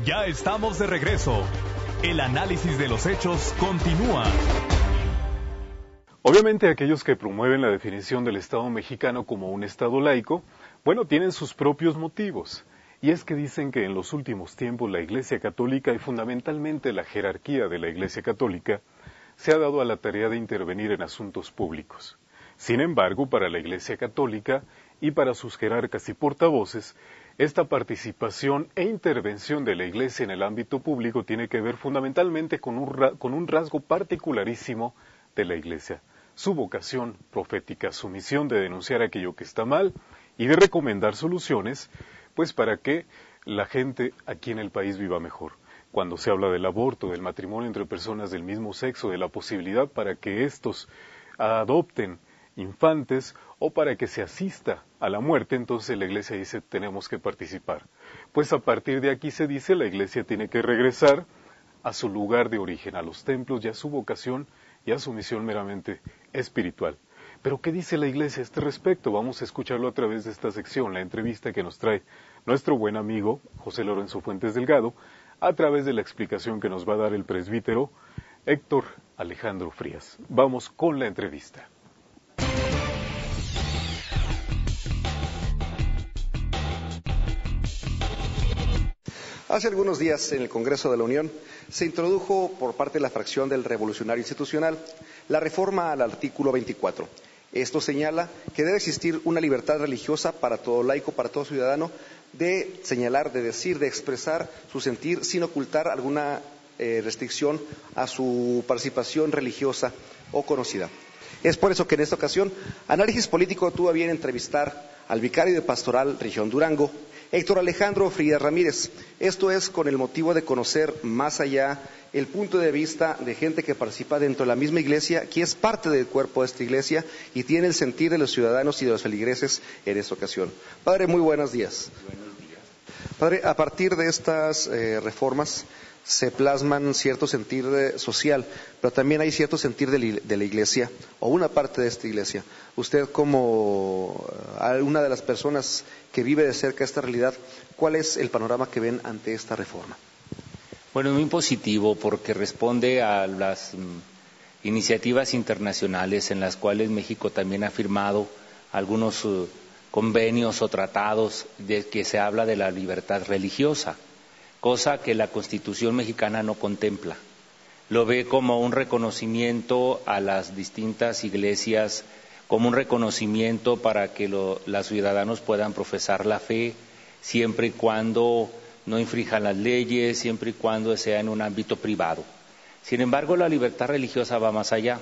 Ya estamos de regreso. El análisis de los hechos continúa. Obviamente aquellos que promueven la definición del Estado mexicano como un Estado laico, bueno, tienen sus propios motivos. Y es que dicen que en los últimos tiempos la Iglesia Católica y fundamentalmente la jerarquía de la Iglesia Católica se ha dado a la tarea de intervenir en asuntos públicos. Sin embargo, para la Iglesia Católica y para sus jerarcas y portavoces, esta participación e intervención de la Iglesia en el ámbito público tiene que ver fundamentalmente con un rasgo particularísimo de la Iglesia, su vocación profética, su misión de denunciar aquello que está mal y de recomendar soluciones, pues para que la gente aquí en el país viva mejor. Cuando se habla del aborto, del matrimonio entre personas del mismo sexo, de la posibilidad para que éstos adopten infantes o para que se asista a la muerte, entonces la Iglesia dice tenemos que participar. Pues a partir de aquí se dice la Iglesia tiene que regresar a su lugar de origen, a los templos y a su vocación y a su misión meramente espiritual. Pero ¿qué dice la Iglesia a este respecto? Vamos a escucharlo a través de esta sección, la entrevista que nos trae nuestro buen amigo José Lorenzo Fuentes Delgado, a través de la explicación que nos va a dar el presbítero Héctor Alejandro Frías. Vamos con la entrevista. Hace algunos días, en el Congreso de la Unión, se introdujo por parte de la fracción del Revolucionario Institucional la reforma al artículo 24. Esto señala que debe existir una libertad religiosa para todo laico, para todo ciudadano, de señalar, de decir, de expresar su sentir sin ocultar alguna restricción a su participación religiosa o conocida. Es por eso que en esta ocasión Análisis Político tuvo a bien entrevistar al vicario de Pastoral Región Durango, Héctor Alejandro Frías Ramírez. Esto es con el motivo de conocer más allá el punto de vista de gente que participa dentro de la misma iglesia, que es parte del cuerpo de esta iglesia y tiene el sentir de los ciudadanos y de los feligreses en esta ocasión. Padre, muy buenos días. Buenos días. Padre, a partir de estas reformas se plasman cierto sentir social, pero también hay cierto sentir de la iglesia, o una parte de esta iglesia. Usted, como una de las personas que vive de cerca esta realidad, ¿cuál es el panorama que ven ante esta reforma? Bueno, es muy positivo porque responde a las iniciativas internacionales en las cuales México también ha firmado algunos convenios o tratados de que se habla de la libertad religiosa, cosa que la Constitución mexicana no contempla. Lo ve como un reconocimiento a las distintas iglesias, como un reconocimiento para que los ciudadanos puedan profesar la fe, siempre y cuando no infrinjan las leyes, siempre y cuando sea en un ámbito privado. Sin embargo, la libertad religiosa va más allá,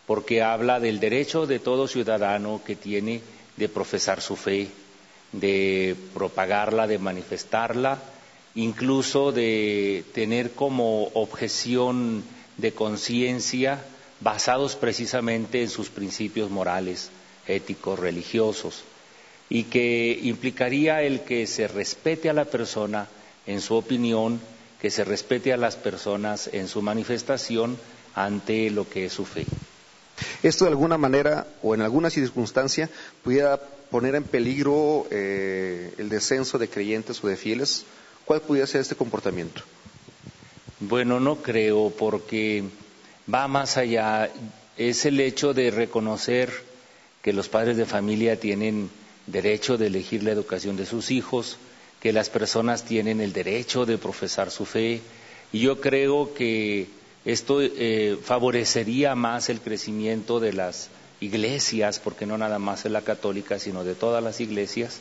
porque habla del derecho de todo ciudadano que tiene de profesar su fe, de propagarla, de manifestarla, incluso de tener como objeción de conciencia basados precisamente en sus principios morales, éticos, religiosos, y que implicaría el que se respete a la persona en su opinión, que se respete a las personas en su manifestación ante lo que es su fe. ¿Esto de alguna manera o en alguna circunstancia pudiera poner en peligro el descenso de creyentes o de fieles? ¿Cuál pudiera ser este comportamiento? Bueno, no creo, porque va más allá. Es el hecho de reconocer que los padres de familia tienen derecho de elegir la educación de sus hijos, que las personas tienen el derecho de profesar su fe, y yo creo que esto favorecería más el crecimiento de las iglesias, porque no nada más es la católica, sino de todas las iglesias,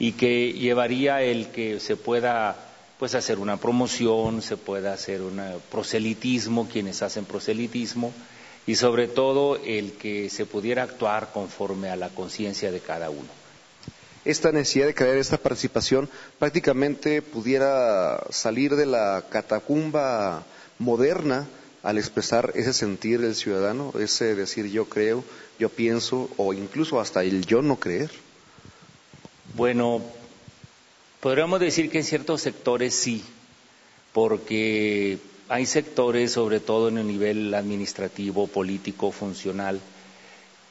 y que llevaría el que se pueda pues hacer una promoción, se pueda hacer un proselitismo, quienes hacen proselitismo, y sobre todo el que se pudiera actuar conforme a la conciencia de cada uno. Esta necesidad de crear esta participación prácticamente pudiera salir de la catacumba moderna al expresar ese sentir del ciudadano, ese decir yo creo, yo pienso, o incluso hasta el yo no creer. Bueno, podríamos decir que en ciertos sectores sí, porque hay sectores, sobre todo en el nivel administrativo, político, funcional,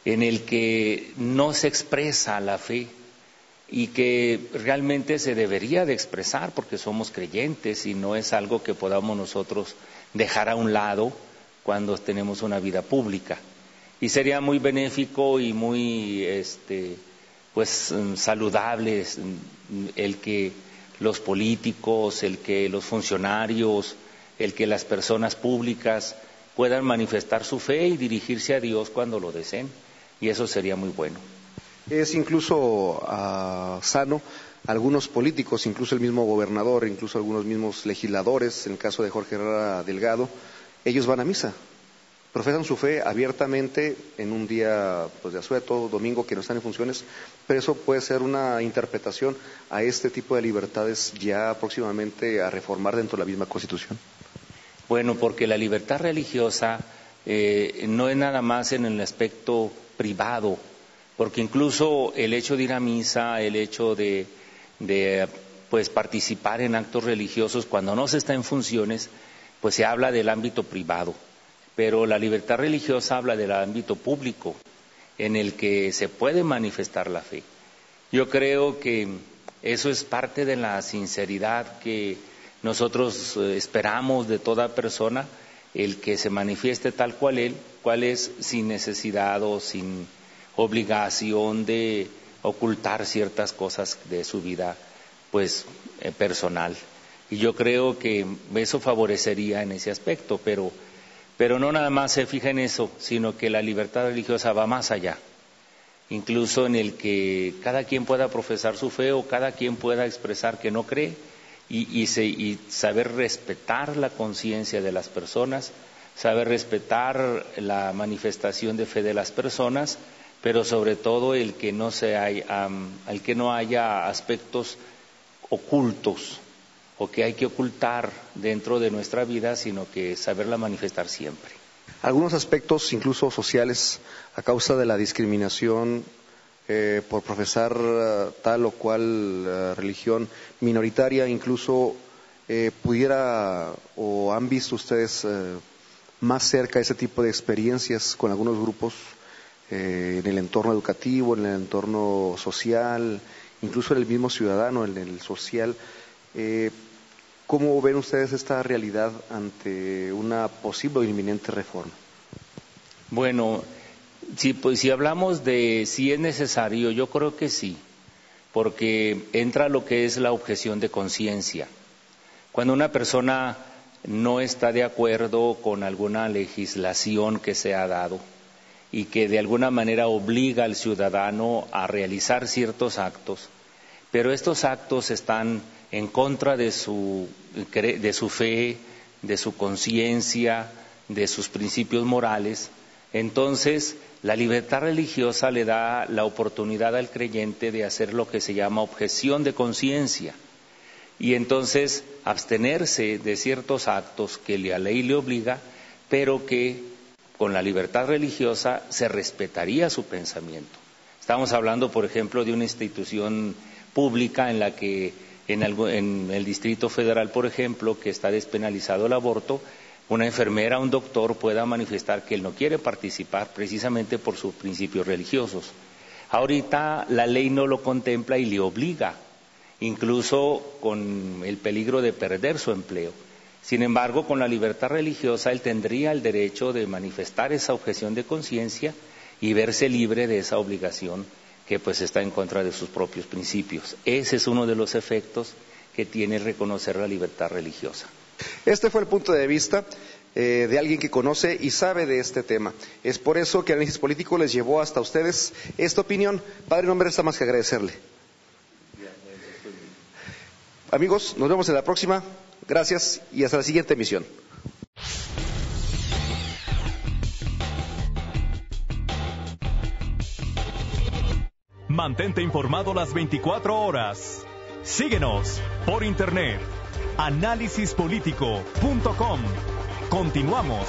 en el que no se expresa la fe, y que realmente se debería de expresar porque somos creyentes y no es algo que podamos nosotros dejar a un lado cuando tenemos una vida pública. Y sería muy benéfico y muy saludable el que los políticos, el que los funcionarios, el que las personas públicas puedan manifestar su fe y dirigirse a Dios cuando lo deseen, y eso sería muy bueno. Es incluso sano, algunos políticos, incluso el mismo gobernador, incluso algunos mismos legisladores, en el caso de Jorge Herrera Delgado, ellos van a misa, profesan su fe abiertamente en un día de asueto, domingo, que no están en funciones, pero eso puede ser una interpretación a este tipo de libertades ya próximamente a reformar dentro de la misma Constitución. Bueno, porque la libertad religiosa no es nada más en el aspecto privado, porque incluso el hecho de ir a misa, el hecho de participar en actos religiosos cuando no se está en funciones, pues se habla del ámbito privado, pero la libertad religiosa habla del ámbito público en el que se puede manifestar la fe. Yo creo que eso es parte de la sinceridad que nosotros esperamos de toda persona, el que se manifieste tal cual es, sin necesidad o sin obligación de ocultar ciertas cosas de su vida personal. Y yo creo que eso favorecería en ese aspecto, pero no nada más se fija en eso, sino que la libertad religiosa va más allá, incluso en el que cada quien pueda profesar su fe o cada quien pueda expresar que no cree y saber respetar la conciencia de las personas, saber respetar la manifestación de fe de las personas, pero sobre todo el que no haya aspectos ocultos o que hay que ocultar dentro de nuestra vida, sino que saberla manifestar siempre. Algunos aspectos, incluso sociales, a causa de la discriminación por profesar tal o cual religión minoritaria, incluso pudiera o han visto ustedes más cerca ese tipo de experiencias con algunos grupos en el entorno educativo, en el entorno social, incluso en el mismo ciudadano, en el social. ¿Cómo ven ustedes esta realidad ante una posible o inminente reforma? Bueno, si hablamos de si es necesario, yo creo que sí, porque entra lo que es la objeción de conciencia. Cuando una persona no está de acuerdo con alguna legislación que se ha dado y que de alguna manera obliga al ciudadano a realizar ciertos actos, pero estos actos están en contra de su fe, de su conciencia, de sus principios morales, entonces la libertad religiosa le da la oportunidad al creyente de hacer lo que se llama objeción de conciencia y entonces abstenerse de ciertos actos que la ley le obliga, pero que con la libertad religiosa se respetaría su pensamiento. Estamos hablando, por ejemplo, de una institución pública en la que en el Distrito Federal, por ejemplo, que está despenalizado el aborto, una enfermera o un doctor pueda manifestar que él no quiere participar precisamente por sus principios religiosos. Ahorita la ley no lo contempla y le obliga, incluso con el peligro de perder su empleo. Sin embargo, con la libertad religiosa él tendría el derecho de manifestar esa objeción de conciencia y verse libre de esa obligación que está en contra de sus propios principios. Ese es uno de los efectos que tiene reconocer la libertad religiosa. Este fue el punto de vista de alguien que conoce y sabe de este tema. Es por eso que Análisis Político les llevó hasta ustedes esta opinión. Padre, no me resta más que agradecerle. Amigos, nos vemos en la próxima. Gracias y hasta la siguiente emisión. Mantente informado las 24 horas. Síguenos por internet. Análisispolitico.com. Continuamos.